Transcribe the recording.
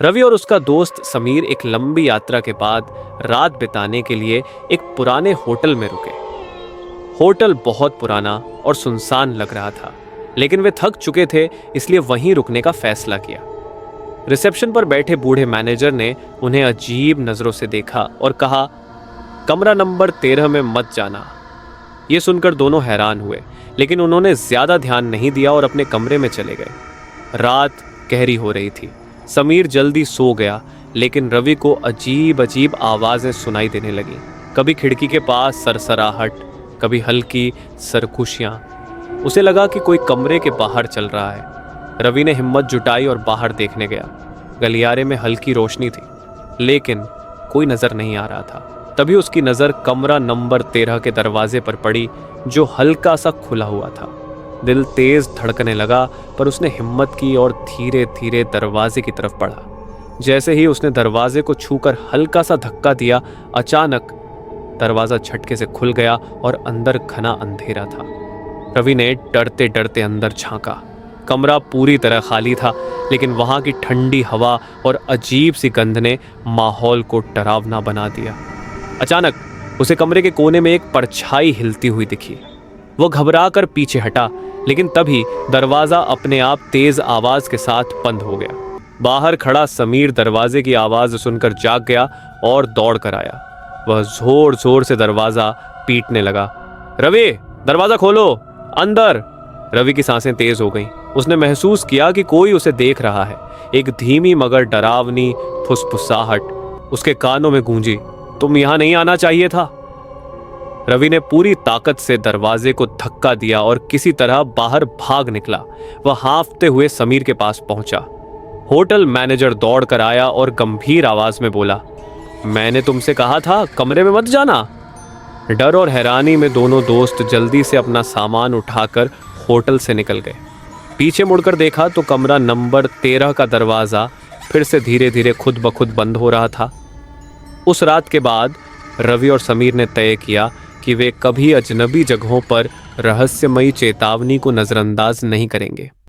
रवि और उसका दोस्त समीर एक लंबी यात्रा के बाद रात बिताने के लिए एक पुराने होटल में रुके। होटल बहुत पुराना और सुनसान लग रहा था, लेकिन वे थक चुके थे, इसलिए वहीं रुकने का फैसला किया। रिसेप्शन पर बैठे बूढ़े मैनेजर ने उन्हें अजीब नजरों से देखा और कहा, कमरा नंबर 13 में मत जाना। ये सुनकर दोनों हैरान हुए, लेकिन उन्होंने ज्यादा ध्यान नहीं दिया और अपने कमरे में चले गए। रात गहरी हो रही थी। समीर जल्दी सो गया, लेकिन रवि को अजीब अजीब आवाजें सुनाई देने लगी। कभी खिड़की के पास सरसराहट, कभी हल्की सरगोशियां। उसे लगा कि कोई कमरे के बाहर चल रहा है। रवि ने हिम्मत जुटाई और बाहर देखने गया। गलियारे में हल्की रोशनी थी, लेकिन कोई नजर नहीं आ रहा था। तभी उसकी नजर कमरा नंबर 13 के दरवाजे पर पड़ी, जो हल्का सा खुला हुआ था। दिल तेज धड़कने लगा, पर उसने हिम्मत की और धीरे धीरे दरवाजे की तरफ बढ़ा। जैसे ही उसने दरवाजे को छूकर हल्का सा धक्का दिया, अचानक दरवाजा झटके से खुल गया और अंदर घना अंधेरा था। रवि ने डरते डरते अंदर झांका। कमरा पूरी तरह खाली था, लेकिन वहां की ठंडी हवा और अजीब सी गंध ने माहौल को डरावना बना दिया। अचानक उसे कमरे के कोने में एक परछाई हिलती हुई दिखी। वो घबरा कर पीछे हटा, लेकिन तभी दरवाजा अपने आप तेज आवाज के साथ बंद हो गया। बाहर खड़ा समीर दरवाजे की आवाज सुनकर जाग गया और दौड़ कर आया। वह जोर जोर से दरवाजा पीटने लगा। रवि, दरवाजा खोलो, अंदर। रवि की सांसें तेज हो गईं। उसने महसूस किया कि कोई उसे देख रहा है। एक धीमी मगर डरावनी फुसफुसाहट उसके कानों में गूंजी। तुम यहां नहीं आना चाहिए था। रवि ने पूरी ताकत से दरवाजे को धक्का दिया और किसी तरह बाहर भाग निकला। वह हांफते हुए समीर के पास पहुंचा। होटल मैनेजर दौड़ कर आया और गंभीर आवाज में बोला, मैंने तुमसे कहा था कमरे में मत जाना। डर और हैरानी में दोनों दोस्त जल्दी से अपना सामान उठाकर होटल से निकल गए। पीछे मुड़कर देखा तो कमरा नंबर 13 का दरवाजा फिर से धीरे धीरे खुद ब खुद बंद हो रहा था। उस रात के बाद रवि और समीर ने तय किया कि वे कभी अजनबी जगहों पर रहस्यमयी चेतावनी को नजरअंदाज नहीं करेंगे।